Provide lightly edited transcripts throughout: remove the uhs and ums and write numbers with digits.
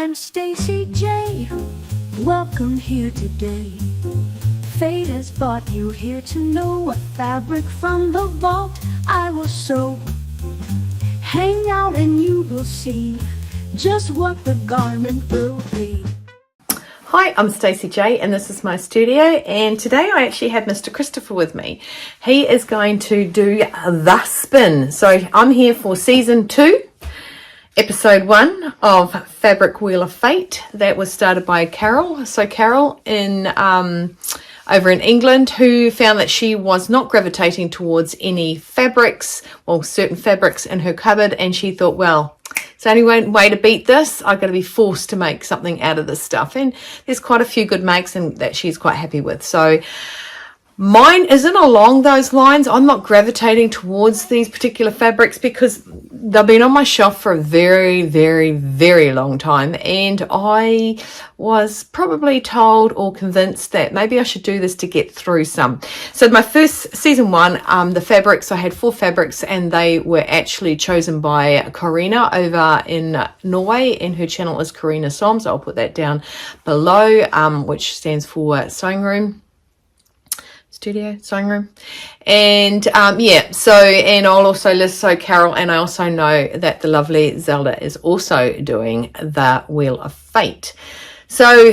I'm StaceyJ. Welcome here today. Fate has brought you here to know a fabric from the vault I will sew. Hang out and you will see just what the garment will be. Hi, I'm StaceyJ and this is my studio, and today I actually have Mr. Christopher with me. He is going to do the spin. So I'm here for season 2, episode 1 of Fabric Wheel of Fate. That was started by Carol. So Carol in over in England, who found that she was not gravitating towards any fabrics, well, certain fabrics in her cupboard, and she thought, well, it's the only way to beat this. I've got to be forced to make something out of this stuff. And there's quite a few good makes and that she's quite happy with. So mine isn't along those lines. I'm not gravitating towards these particular fabrics because they've been on my shelf for a very, very, very long time. And I was probably told or convinced that maybe I should do this to get through some. So my first season 1, the fabrics, I had 4 fabrics and they were actually chosen by Karina over in Norway, and her channel is Karina Soms. I'll put that down below, which stands for sewing room. Studio sewing room. And yeah, so, and I'll also list, so Carol, and I also know that the lovely Zelda is also doing the Wheel of Fate. So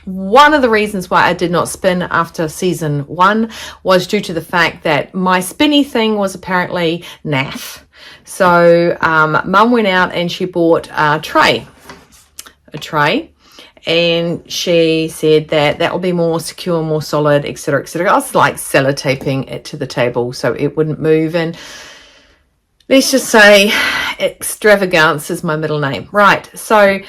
one of the reasons why I did not spin after season 1 was due to the fact that my spinny thing was apparently naff. So Mum went out and she bought a tray, and she said that that will be more secure, more solid, etc., etc. I was like sellotaping it to the table so it wouldn't move. And let's just say extravagance is my middle name. Right, so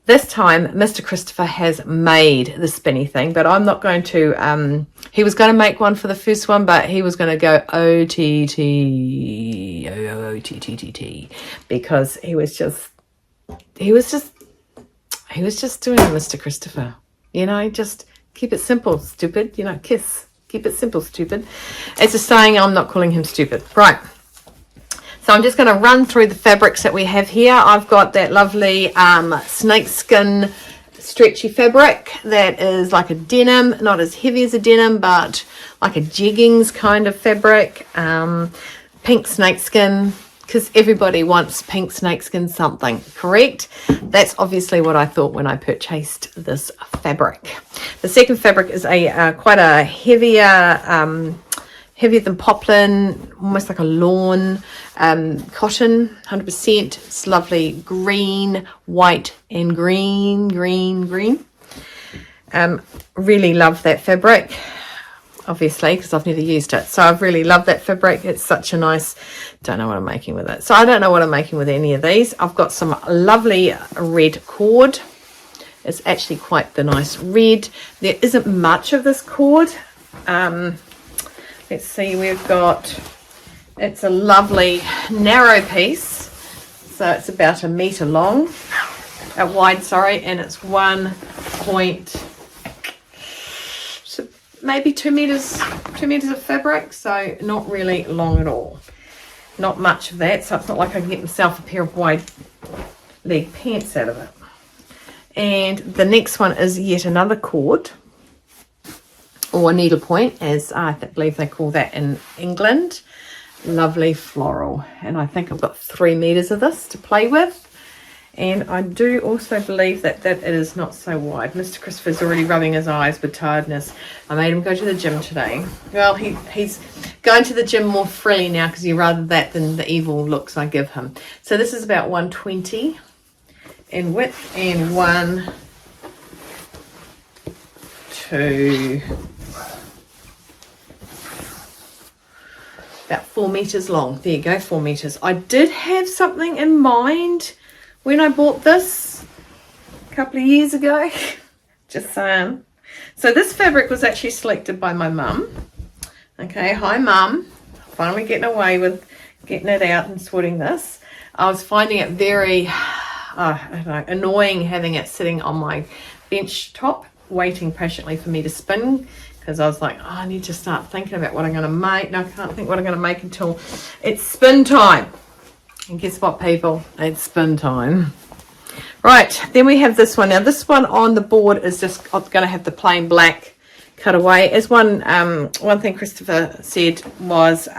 this time Mr. Christopher has made the spinny thing, but I'm not going to, he was going to make one for the first one, but he was going to go OTT, because he was just doing it, Mr. Christopher. You know, just keep it simple, stupid. You know, kiss. Keep it simple, stupid. It's a saying, I'm not calling him stupid. Right. So I'm just going to run through the fabrics that we have here. I've got that lovely snakeskin stretchy fabric that is like a denim, not as heavy as a denim, but like a jeggings kind of fabric. Pink snakeskin, because everybody wants pink snakeskin something, correct? That's obviously what I thought when I purchased this fabric. The second fabric is a quite a heavier than poplin, almost like a lawn cotton, 100%. It's lovely green, white, and green. Really love that fabric, obviously, because I've never used it. So I've really loved that fabric. It's such a nice, don't know what I'm making with it. So I don't know what I'm making with any of these. I've got some lovely red cord. It's actually quite the nice red. There isn't much of this cord. Let's see, we've got, it's a lovely narrow piece. So it's about 1 meter long, wide, sorry, and it's 1 point, maybe 2 meters of fabric, so not really long at all. Not much of that, so it's not like I can get myself a pair of wide leg pants out of it. And the next one is yet another cord, or needle point, as I believe they call that in England. Lovely floral, and I think I've got 3 meters of this to play with. And I do also believe that it is not so wide. Mr. Christopher's already rubbing his eyes with tiredness. I made him go to the gym today. Well, he's going to the gym more freely now because he'd rather that than the evil looks I give him. So this is about 120 in width and 1, 2, about 4 meters long. There you go, 4 meters. I did have something in mind when I bought this a couple of years ago. Just saying. So this fabric was actually selected by my mum. Okay, hi Mum. Finally getting away with getting it out and sorting this. I was finding it very I don't know, annoying having it sitting on my bench top, waiting patiently for me to spin, because I was like, oh, I need to start thinking about what I'm going to make. No, I can't think what I'm going to make until it's spin time. And guess what, people? It's spin time. Right, then we have this one. Now this one on the board is just going to have the plain black cut away. As one thing Christopher said was,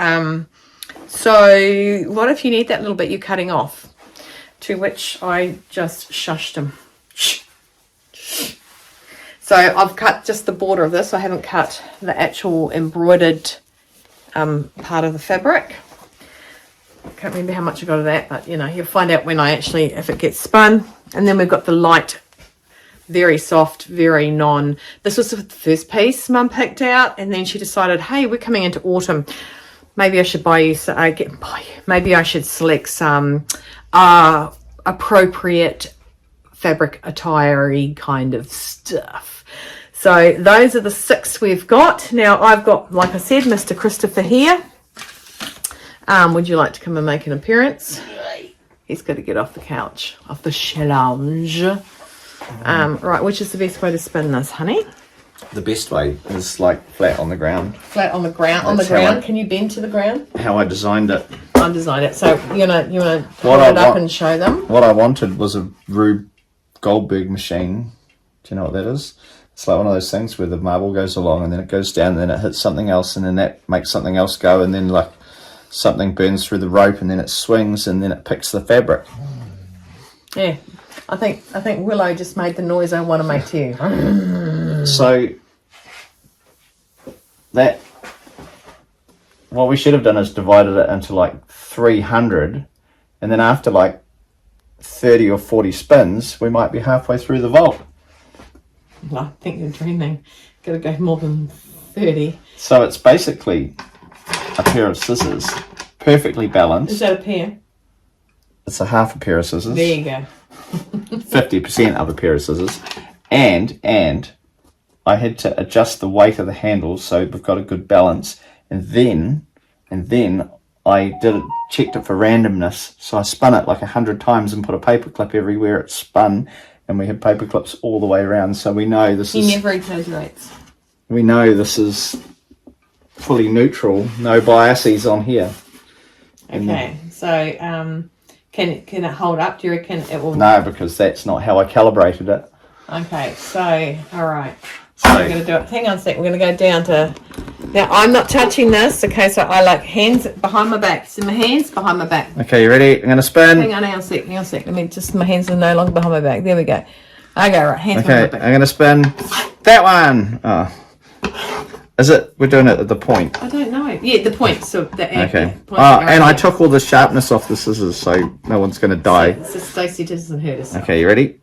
so what if you need that little bit you're cutting off? To which I just shushed him. So I've cut just the border of this. I haven't cut the actual embroidered part of the fabric. I can't remember how much I got of that, but you know, you'll find out when if it gets spun. And then we've got the light, very soft, very this was the first piece Mum picked out, and then she decided, hey, we're coming into autumn. Maybe I should maybe I should select some appropriate fabric attire-y kind of stuff. So those are the 6 we've got. Now I've got, like I said, Mr. Christopher here. Would you like to come and make an appearance? He's got to get off the couch, off the lounge. Right, which is the best way to spin this, honey? The best way is like flat on the ground. Flat on the ground. On the ground. Can you bend to the ground? How I designed it. I designed it. So you wanna hold it up and show them. What I wanted was a Rube Goldberg machine. Do you know what that is? It's like one of those things where the marble goes along and then it goes down and then it hits something else and then that makes something else go and then like something burns through the rope and then it swings and then it picks the fabric. Yeah, I think Willow just made the noise I want to make to you. So that what we should have done is divided it into like 300, and then after like 30 or 40 spins, we might be halfway through the vault. Well, I think you're dreaming. Got to go more than 30. So it's basically a pair of scissors, perfectly balanced. Is that a pair? It's a half a pair of scissors. There you go. 50% of a pair of scissors. And I had to adjust the weight of the handles so we've got a good balance. And then I checked it for randomness. So I spun it like 100 times and put a paper clip everywhere it spun. And we had paper clips all the way around. So we know this is... He never exaggerates. We know this is fully neutral, no biases on here. Okay, so can it hold up? Do you reckon it will? No, because that's not how I calibrated it. Okay, so all right, so we're going to do it. Hang on a sec. We're going to go down to. Now I'm not touching this. Okay, so I like hands behind my back. So my hands behind my back. Okay, you ready? I'm going to spin. Hang on a sec. Let me just. My hands are no longer behind my back. There we go. Okay, right. Hands behind my back. I'm going to spin that one. Oh. Is it? We're doing it at the point. I don't know. Yeah, the point. So the okay. Point And I took all the sharpness off the scissors, so no one's going to die. So Stacey doesn't hurt herself. Okay, you ready?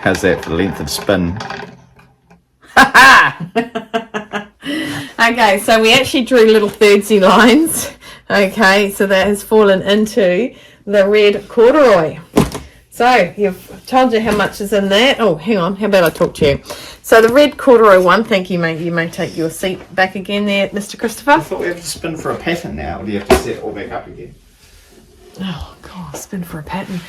How's that for the length of the spin? Okay, so we actually drew little thirdsy lines. Okay, so that has fallen into the red corduroy. So you've told you how much is in that. Oh, hang on. How about I talk to you? So the red corduroy one. Thank you, mate. You may take your seat back again there, Mr. Christopher. I thought we have to spin for a pattern now. Or do you have to set it all back up again? Oh God, spin for a pattern.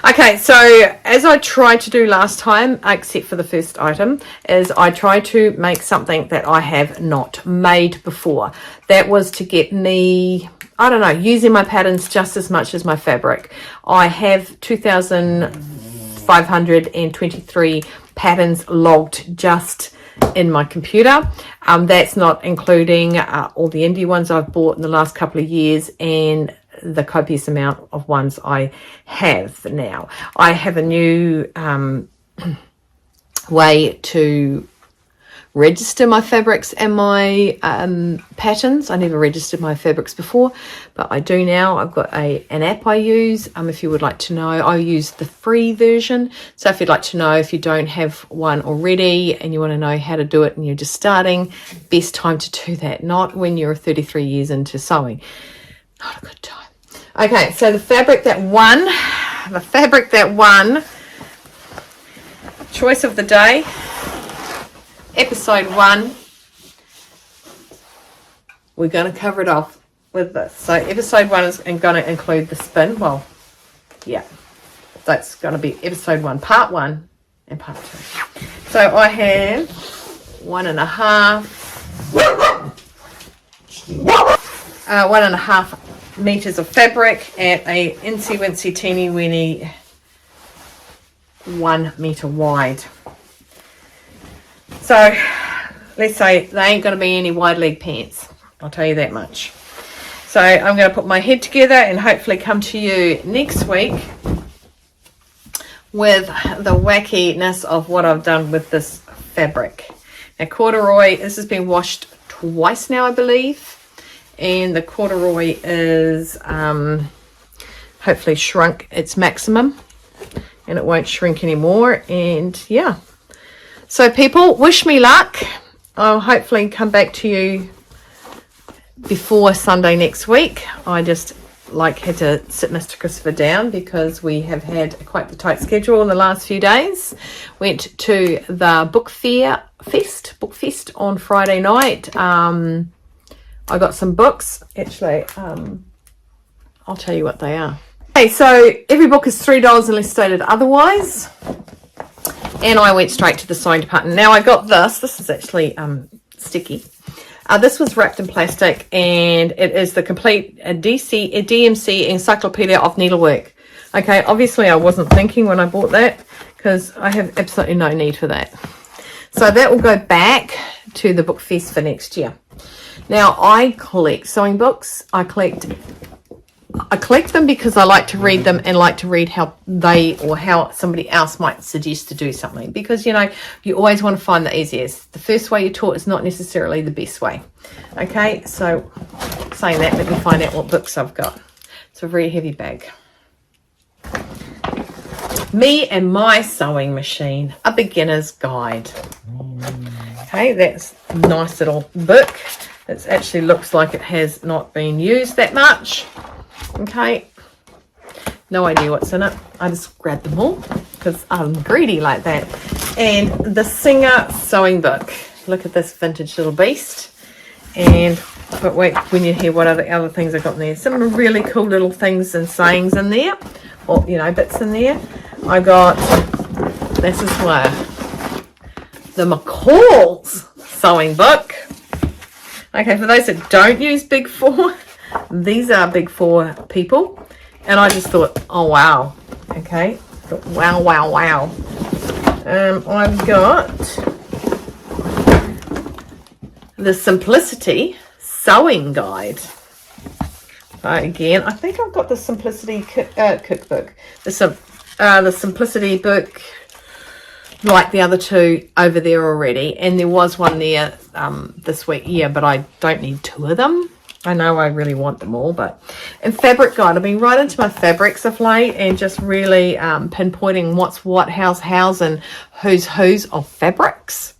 Okay, so as I tried to do last time, except for the first item, is I tried to make something that I have not made before. That was to get me, I don't know, using my patterns just as much as my fabric. I have 2,523 patterns logged just in my computer. That's not including all the indie ones I've bought in the last couple of years and the copious amount of ones I have now. I have a new way to register my fabrics and my patterns. I never registered my fabrics before, but I do now. I've got an app I use. If you would like to know, I use the free version. So if you'd like to know, if you don't have one already and you want to know how to do it and you're just starting, best time to do that, not when you're 33 years into sewing. Not a good time. Okay, so the fabric that won, choice of the day, episode 1, we're going to cover it off with this. So episode 1 is going to include the spin. Well, yeah, that's going to be episode 1, part 1 and part 2. So I have 1.5 meters of fabric at a insy wincy teeny weeny 1 meter wide. So let's say they ain't going to be any wide leg pants, I'll tell you that much. So I'm going to put my head together and hopefully come to you next week with the wackiness of what I've done with this fabric. Now corduroy, this has been washed twice now, I believe, and the corduroy is hopefully shrunk its maximum and it won't shrink anymore. And yeah, so people, wish me luck. I'll hopefully come back to you before Sunday next week. I just had to sit Mr. Christopher down because we have had quite the tight schedule in the last few days. Went to the book fest on Friday night. I got some books. Actually, I'll tell you what they are. Okay, so every book is $3 unless stated otherwise. And I went straight to the sewing department. Now I got this. This is actually sticky. This was wrapped in plastic, and it is the complete DMC Encyclopedia of Needlework. Okay, obviously I wasn't thinking when I bought that because I have absolutely no need for that. So that will go back to the book fest for next year. Now I collect sewing books. I collect them because I like to read them and like to read how they or how somebody else might suggest to do something, because you know you always want to find the easiest. The first way you're taught is not necessarily the best way. Okay, so saying that, let me find out what books I've got. It's a very heavy bag. Me and My Sewing Machine, a beginner's guide. Okay, that's a nice little book. It actually looks like it has not been used that much. Okay, no idea what's in it. I just grabbed them all because I'm greedy like that. And the Singer Sewing Book. Look at this vintage little beast. But wait, when you hear what other things I got in there, some really cool little things and sayings in there, or you know, bits in there. I got, this is where the McCall's Sewing Book. Okay, for those that don't use Big Four, these are Big Four people, and I just thought, oh wow, okay, wow. I've got the Simplicity Sewing Guide. Again, I think I've got the Simplicity cookbook, the Simplicity book, like the other two over there already, and there was one there this week. Yeah, but I don't need two of them. I know I really want them all, and fabric guide. I've been right into my fabrics of late and just really pinpointing what's what, how's, and who's of fabrics.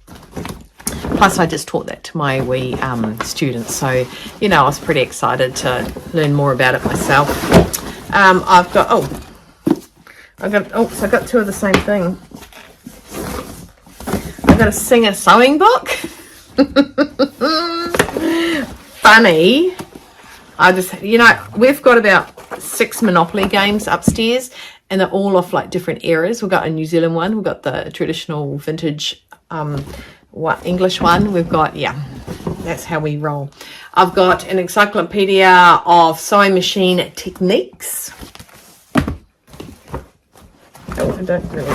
Plus, I just taught that to my wee students, so you know I was pretty excited to learn more about it myself. So I got two of the same thing. I've got a Singer Sewing Book. Funny, I just, you know, we've got about 6 Monopoly games upstairs, and they're all off like different eras. We've got a New Zealand one, we've got the traditional vintage English one, we've got, yeah, that's how we roll. I've got an encyclopedia of sewing machine techniques. Oh, I don't really.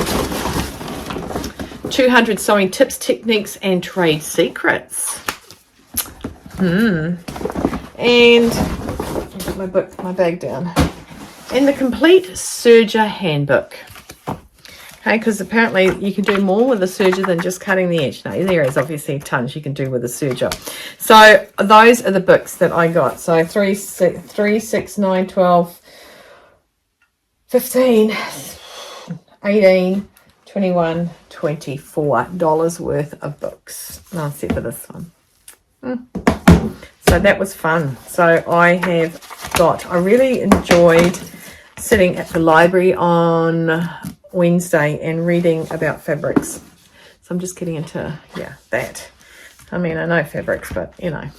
200 sewing tips, techniques, and trade secrets. And I've got my bag down. And the complete serger handbook. Okay, because apparently you can do more with a serger than just cutting the edge. Now, there is obviously tons you can do with a serger. So those are the books that I got. So 3, 6, 9, 12, 15, 18, 21, $24 worth of books. Now, see for this one. So that was fun. So I really enjoyed sitting at the library on Wednesday and reading about fabrics. So I'm just getting into, that. I mean, I know fabrics, but, you know,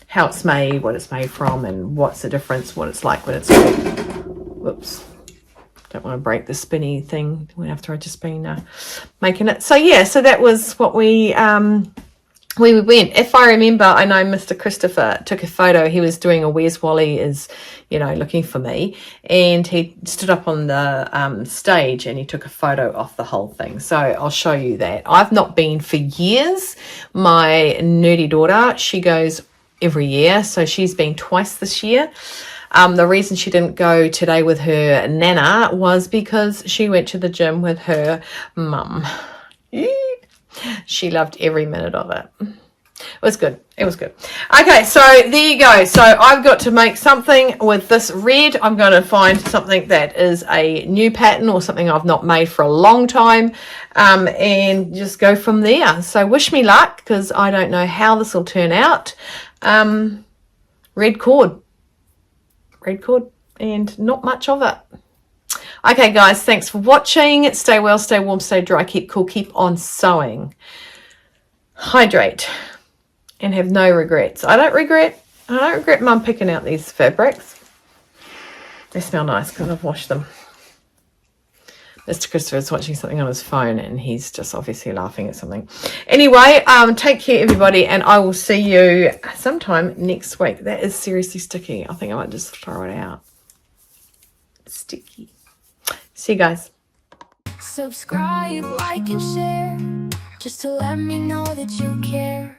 how it's made, what it's made from, and what's the difference, what it's like when it's cooked. Whoops. Don't want to break the spinny thing after I just been making it. So, yeah, so that was what we we went. If I remember, I know Mr. Christopher took a photo. He was doing a Where's Wally is, looking for me. And he stood up on the stage and he took a photo of the whole thing. So I'll show you that. I've not been for years. My nerdy daughter, she goes every year. So she's been twice this year. The reason she didn't go today with her nana was because she went to the gym with her mum. She loved every minute of it. It was good. It was good. Okay, so there you go. So I've got to make something with this red. I'm going to find something that is a new pattern or something I've not made for a long time, and just go from there. So wish me luck, because I don't know how this will turn out. Red cord, and not much of it. Okay, guys, thanks for watching. Stay well, stay warm, stay dry, keep cool, keep on sewing. Hydrate and have no regrets. I don't regret Mum picking out these fabrics. They smell nice because I've washed them. Mr. Christopher is watching something on his phone and he's just obviously laughing at something. Anyway, take care, everybody, and I will see you sometime next week. That is seriously sticky. I think I might just throw it out. It's sticky. See you guys. Subscribe, like, and share, just to let me know that you care.